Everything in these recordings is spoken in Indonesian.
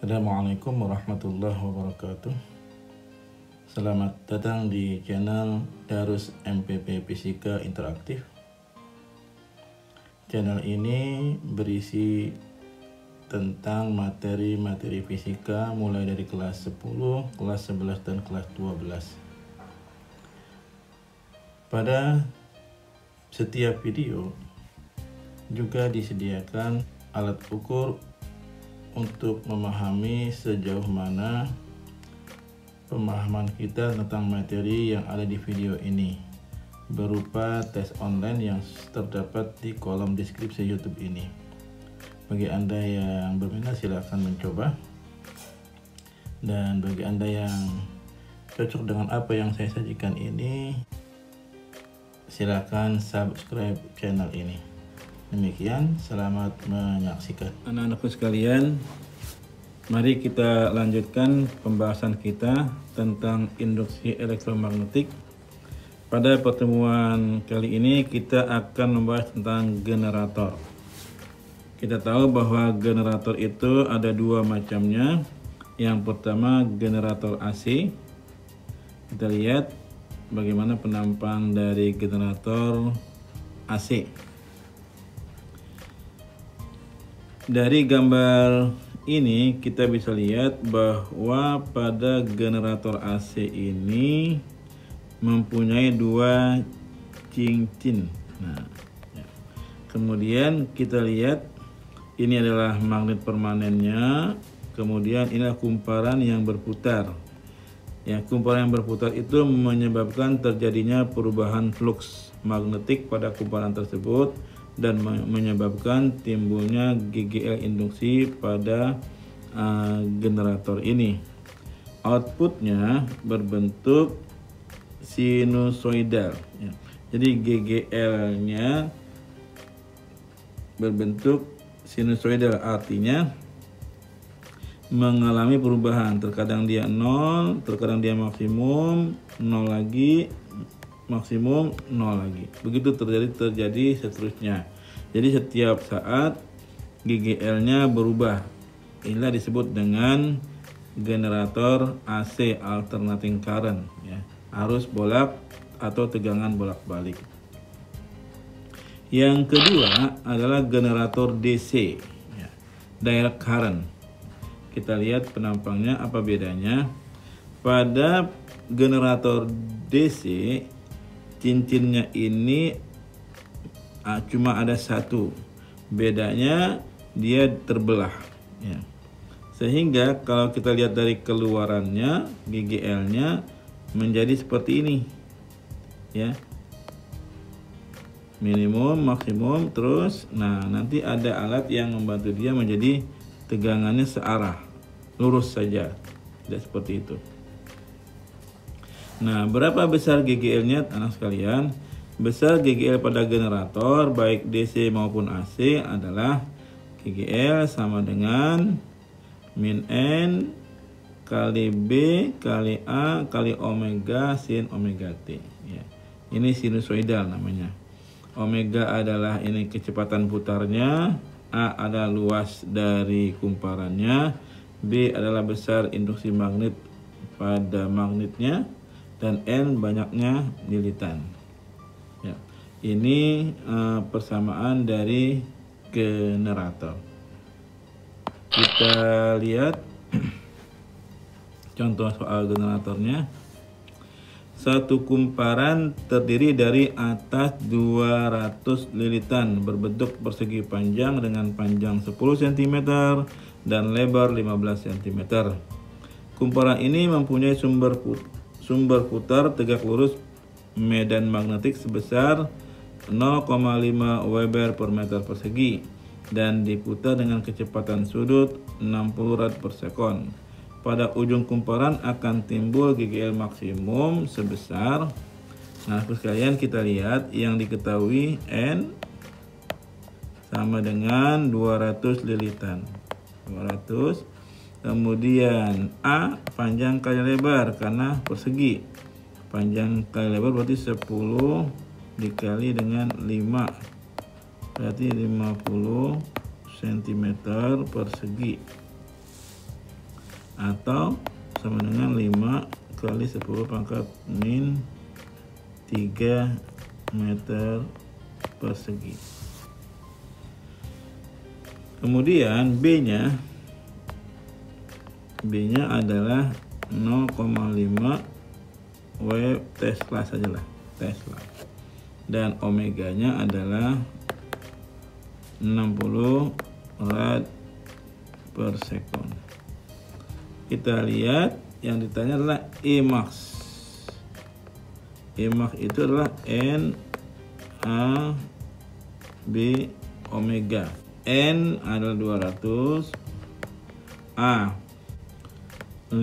Assalamualaikum warahmatullahi wabarakatuh. Selamat datang di channel Darus MPP Fisika Interaktif. Channel ini berisi tentang materi-materi fisika mulai dari kelas 10, kelas 11, dan kelas 12. Pada setiap video juga disediakan alat ukur untuk memahami sejauh mana pemahaman kita tentang materi yang ada di video ini, berupa tes online yang terdapat di kolom deskripsi YouTube ini. Bagi Anda yang berminat silakan mencoba, dan bagi Anda yang cocok dengan apa yang saya sajikan ini, silakan subscribe channel ini. Demikian, selamat menyaksikan. Anak-anakku sekalian, mari kita lanjutkan pembahasan kita tentang induksi elektromagnetik. Pada pertemuan kali ini kita akan membahas tentang generator. Kita tahu bahwa generator itu ada dua macamnya. Yang pertama generator AC. Kita lihat bagaimana penampang dari generator AC. Dari gambar ini kita bisa lihat bahwa pada generator AC ini mempunyai dua cincin. Nah, ya. Kemudian kita lihat ini adalah magnet permanennya. Kemudian inilah kumparan yang berputar. Ya, kumparan yang berputar itu menyebabkan terjadinya perubahan flux magnetik pada kumparan tersebut dan menyebabkan timbulnya GGL induksi pada generator ini. Outputnya berbentuk sinusoidal. Ya. Jadi GGL-nya berbentuk sinusoidal, artinya mengalami perubahan. Terkadang dia 0, terkadang dia maksimum, 0 lagi, maksimum 0 lagi. Begitu terjadi seterusnya. Jadi setiap saat GGL-nya berubah. Inilah disebut dengan generator AC, alternating current, ya. Arus bolak atau tegangan bolak-balik. Yang kedua adalah generator DC, ya, direct current. Kita lihat penampangnya, apa bedanya. Pada generator DC, cincinnya ini cuma ada satu. Bedanya dia terbelah, ya. Sehingga kalau kita lihat dari keluarannya, GGL-nya menjadi seperti ini, ya. Minimum, maksimum, terus. Nah, nanti ada alat yang membantu dia menjadi tegangannya searah, lurus saja, tidak seperti itu. Nah, berapa besar GGL-nya anak sekalian? Besar GGL pada generator baik DC maupun AC adalah GGL sama dengan min N kali B kali A kali omega sin omega T. Ya. Ini sinusoidal namanya. Omega adalah ini kecepatan putarnya, A adalah luas dari kumparannya, B adalah besar induksi magnet pada magnetnya, dan N banyaknya lilitan. Ya, ini persamaan dari generator. Kita lihat contoh soal generatornya. Satu kumparan terdiri dari atas 200 lilitan berbentuk persegi panjang dengan panjang 10 cm dan lebar 15 cm. Kumparan ini mempunyai sumber putar tegak lurus medan magnetik sebesar 0,5 Weber per meter persegi dan diputar dengan kecepatan sudut 60 rad per sekon. Pada ujung kumparan akan timbul GGL maksimum sebesar, nah sekalian kita lihat yang diketahui N sama dengan 200 lilitan. 200. Kemudian A panjang kali lebar karena persegi. Panjang kali lebar berarti 10 dikali dengan 5. Berarti 50 cm persegi. atau sama dengan 5 kali 10 pangkat min 3 meter persegi. Kemudian B-nya adalah 0,5 W Tesla sajalah, Tesla. Dan omeganya adalah 60 rad per sekon. Kita lihat yang ditanya adalah Emax. Emax itu adalah N A B omega. N adalah 200, A 5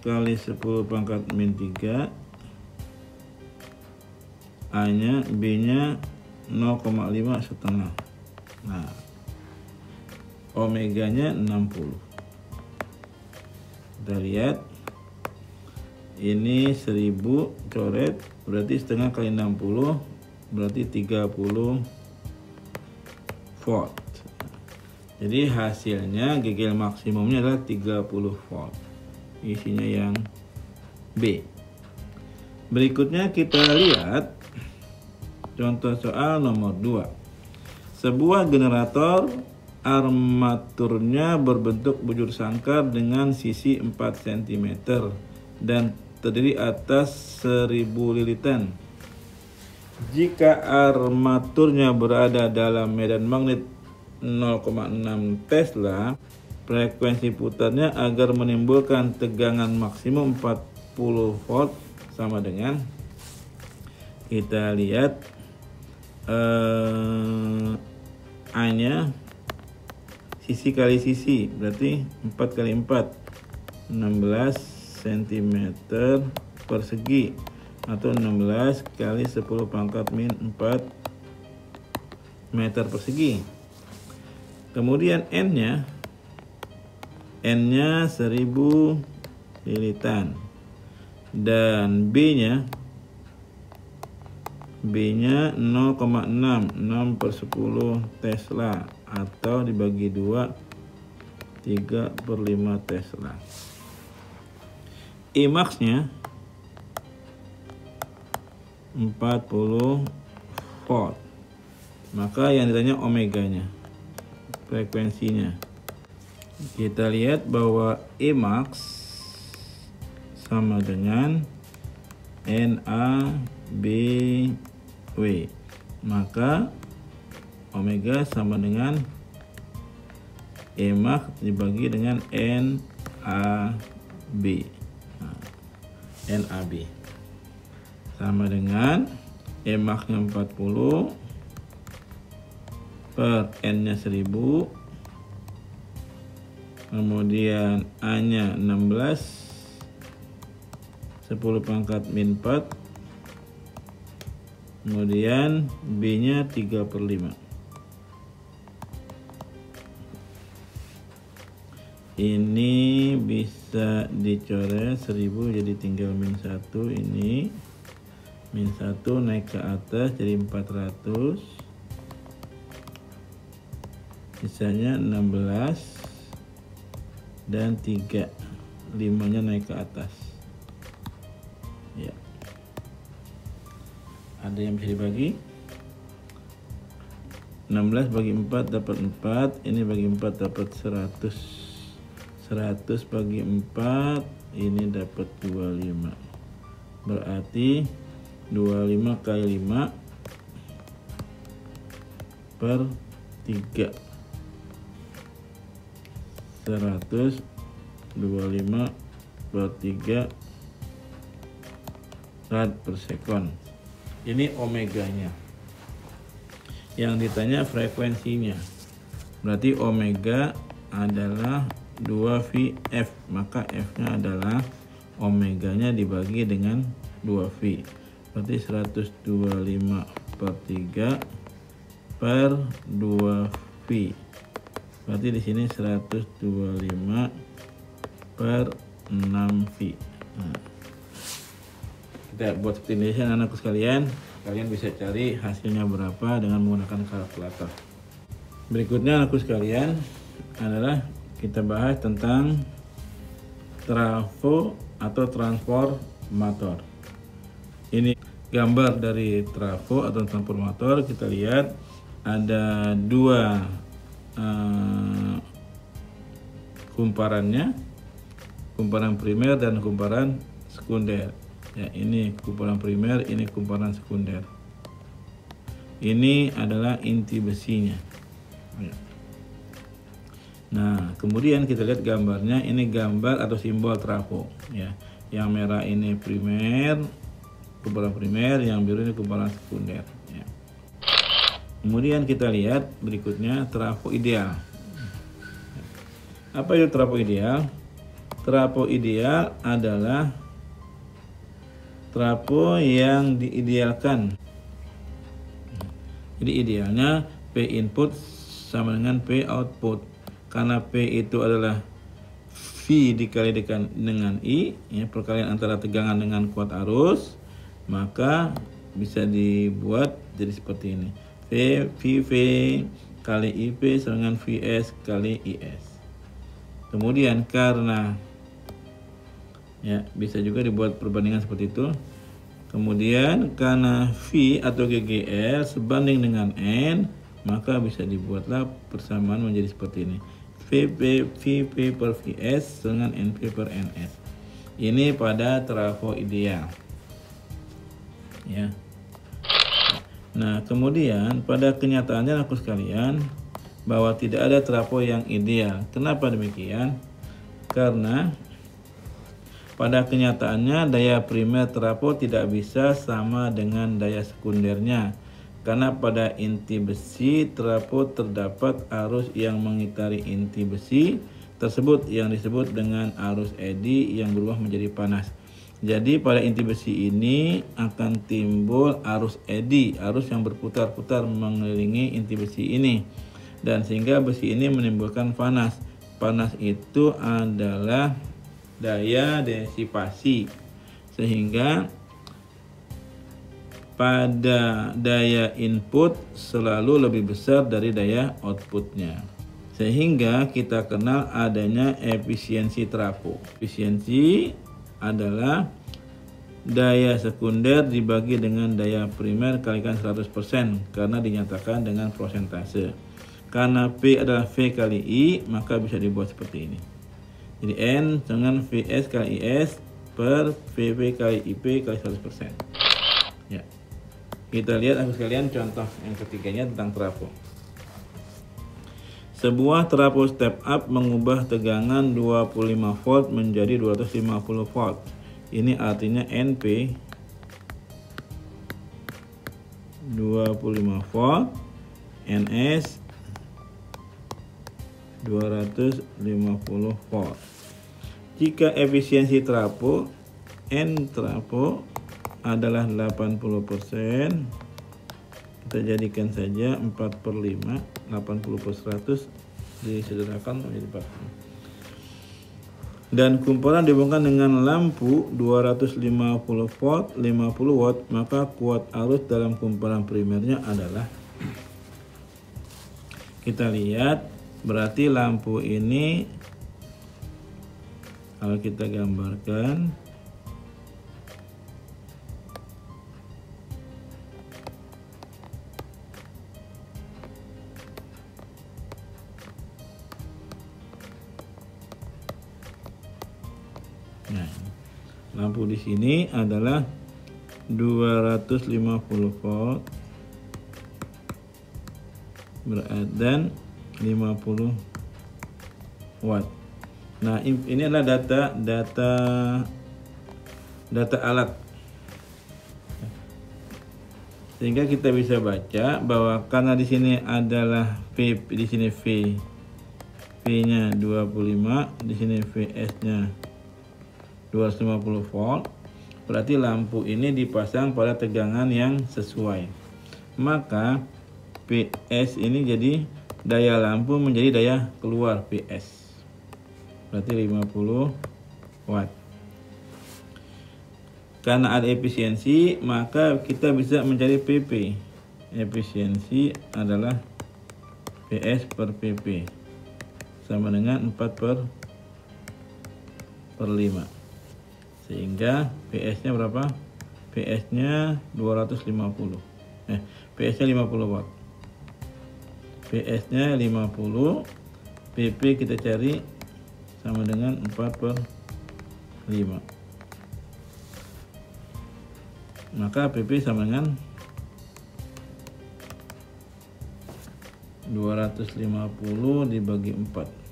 kali 10 pangkat min 3, A nya, B nya 0,5 setengah. Nah, omeganya 60. Kita lihat ini 1000 coret, berarti setengah kali 60 berarti 30 volt. Jadi hasilnya GGL maksimumnya adalah 30 volt. Isinya yang B. Berikutnya kita lihat contoh soal nomor 2. Sebuah generator armaturnya berbentuk bujur sangkar dengan sisi 4 cm dan terdiri atas 1000 lilitan. Jika armaturnya berada dalam medan magnet 0,6 Tesla, frekuensi putarnya agar menimbulkan tegangan maksimum 40 volt sama dengan, kita lihat A nya sisi kali sisi, berarti 4 kali 4 16 cm persegi atau 16 kali 10 pangkat min 4 meter persegi. Kemudian N nya 1000 lilitan dan B nya 0,6 6 per 10 Tesla atau dibagi 2 3 per 5 Tesla. Emax nya 40 volt. Maka yang ditanya omeganya, frekuensinya. Kita lihat bahwa Emax sama dengan NaBW, maka omega sama dengan Emax dibagi dengan NaB. NaB sama dengan Emax nya 40 per N nya 1000, kemudian A nya 16 10 pangkat min 4, kemudian B nya 3 per 5. Ini bisa dicoret 1000 jadi tinggal min 1, ini min 1 naik ke atas jadi 400, sisanya 16 dan 3, 5 nya naik ke atas ya. Ada yang bisa dibagi, 16 bagi 4 dapat 4, ini bagi 4 dapat 100, 100 bagi 4 ini dapat 25, berarti 25 kali 5 per 3, 100, 25 per 3 rad per sekon. Ini omeganya. Yang ditanya frekuensinya, berarti omega adalah 2VF, maka F nya adalah omeganya dibagi dengan 2V, berarti 125 per 3 per 2V, berarti di sini 125 per 6V. Nah, kita buat seperti ini anak-anakku sekalian. Kalian bisa cari hasilnya berapa dengan menggunakan kalkulator. Berikutnya anakku sekalian adalah kita bahas tentang trafo atau transformator. Ini gambar dari trafo atau transformator. Kita lihat ada dua kumparannya, kumparan primer dan kumparan sekunder. Ya, ini kumparan primer, ini kumparan sekunder. Ini adalah inti besinya. Nah, kemudian kita lihat gambarnya. Ini gambar atau simbol trafo. Ya, yang merah ini primer, kumparan primer, yang biru ini kumparan sekunder. Ya. Kemudian kita lihat berikutnya trafo ideal. Apa itu trafo ideal? Trafo ideal adalah trafo yang diidealkan. Jadi idealnya P input sama dengan P output. Karena P itu adalah V dikali dengan I, ya, perkalian antara tegangan dengan kuat arus, maka bisa dibuat jadi seperti ini. VV kali IP sama dengan VS kali IS. Kemudian karena, ya, bisa juga dibuat perbandingan seperti itu. Kemudian karena V atau GGR sebanding dengan N, maka bisa dibuatlah persamaan menjadi seperti ini. VP per VS dengan NP per NS. Ini pada trafo ideal. Ya. Nah, kemudian pada kenyataannya anak sekalian, bahwa tidak ada trafo yang ideal. Kenapa demikian? Karena pada kenyataannya daya primer trafo tidak bisa sama dengan daya sekundernya. Karena pada inti besi trafo terdapat arus yang mengitari inti besi tersebut yang disebut dengan arus eddy yang berubah menjadi panas. Jadi pada inti besi ini akan timbul arus eddy, arus yang berputar-putar mengelilingi inti besi ini. Dan sehingga besi ini menimbulkan panas. Panas itu adalah daya disipasi. Sehingga pada daya input selalu lebih besar dari daya outputnya. Sehingga kita kenal adanya efisiensi trafo. Efisiensi adalah daya sekunder dibagi dengan daya primer kalikan 100% karena dinyatakan dengan prosentase. Karena P adalah V kali I, maka bisa dibuat seperti ini. Jadi N dengan VS kali IS per VV kali IP kali 100%. Ya. Kita lihat aku sekalian contoh yang ketiganya tentang trafo. Sebuah trafo step up mengubah tegangan 25 volt menjadi 250 volt. Ini artinya NP 25 volt, NS 250 volt. Jika efisiensi trafo N trafo adalah 80%, kita jadikan saja 4/5, 80/100 disederhanakan menjadi 40. Dan kumparan dihubungkan dengan lampu 250 volt, 50 watt, maka kuat arus dalam kumparan primernya adalah, kita lihat, berarti lampu ini kalau kita gambarkan, nah, lampu di sini adalah 250 volt dan 50 watt. Nah, ini adalah data alat. Sehingga kita bisa baca bahwa karena di sini adalah V, di sini V-nya 25, di sini VS-nya 250 volt, berarti lampu ini dipasang pada tegangan yang sesuai. Maka PS ini jadi daya lampu menjadi daya keluar PS, berarti 50 watt. Karena ada efisiensi, maka kita bisa mencari PP. Efisiensi adalah PS per PP sama dengan 4/10. per 5. Sehingga PS nya berapa? PS nya 250. PS nya 50 watt. PS nya 50. PP kita cari sama dengan 4 per 5. Maka PP sama dengan 250 dibagi 4.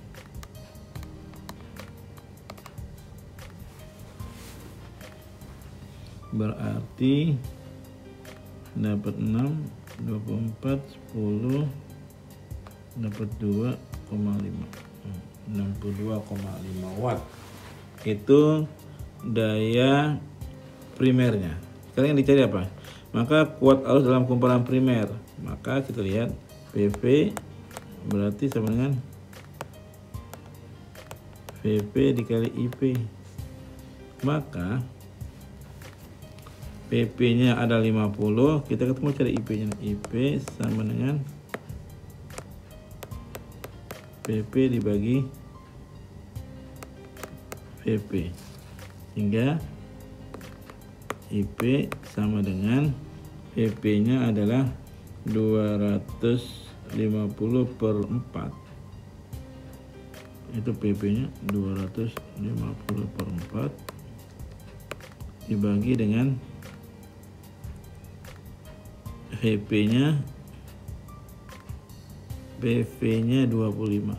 Berarti dapat 6, 24, 10, dapat 2,5. 62,5 watt. Itu daya primernya. Sekarang yang dicari apa? Maka kuat arus dalam kumparan primer. Maka kita lihat PV berarti sama dengan VP dikali IP. Maka PP nya ada 50, kita ketemu cari IP nya. IP sama dengan PP dibagi VP, hingga IP sama dengan PP nya adalah 250 per 4. Itu PP nya 250 per 4 dibagi dengan VP nya, PV nya 25.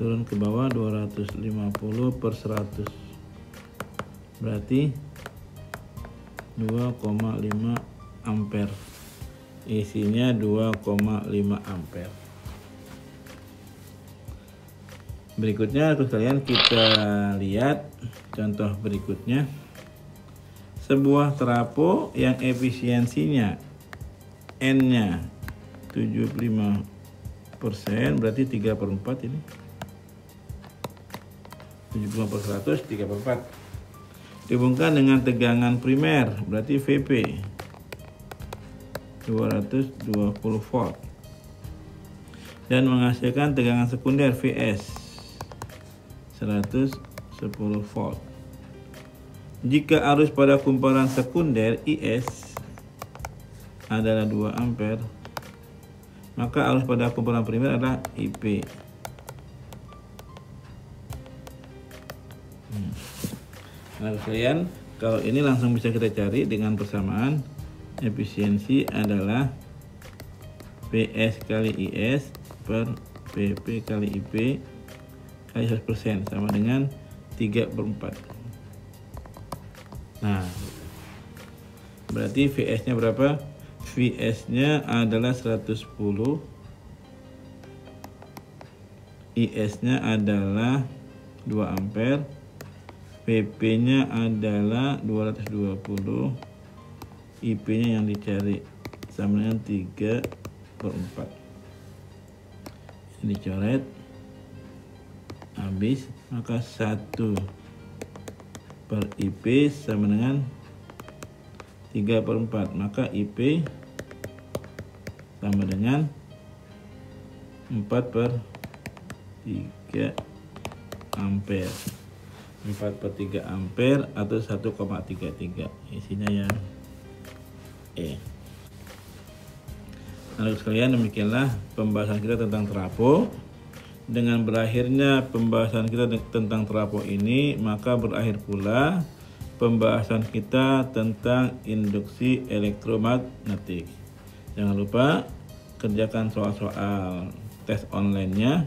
Turun ke bawah 250 per 100. Berarti 2,5 ampere. Isinya 2,5 ampere. Berikutnya kalian kita lihat contoh berikutnya. Sebuah trafo yang efisiensinya N-nya 75%, berarti 3 per 4 ini. 75 per 100, 3 per 4. Dihubungkan dengan tegangan primer, berarti VP 220 volt. Dan menghasilkan tegangan sekunder VS 110 volt. Jika arus pada kumparan sekunder IS adalah 2 ampere, maka arus pada kumparan primer adalah IP. Nah, kalian kalau ini langsung bisa kita cari dengan persamaan. Efisiensi adalah PS kali IS per PP kali IP kali 100% sama dengan 3 per 4. Nah, berarti VS nya berapa? VS nya adalah 110, IS nya adalah 2 ampere, PP nya adalah 220, IP nya yang dicari sama dengan 3 per 4. Ini dicoret habis, maka 1 per IP sama dengan 3 per 4. Maka IP sama dengan 4 per 3 ampere. 4 per 3 ampere atau 1,33. Isinya yang E. Lalu sekalian, demikianlah pembahasan kita tentang trafo. Dengan berakhirnya pembahasan kita tentang trafo ini, maka berakhir pula pembahasan kita tentang induksi elektromagnetik. Jangan lupa kerjakan soal-soal tes online-nya.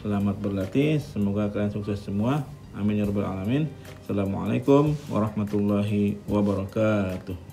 Selamat berlatih, semoga kalian sukses semua. Amin ya rabbal alamin. Assalamualaikum warahmatullahi wabarakatuh.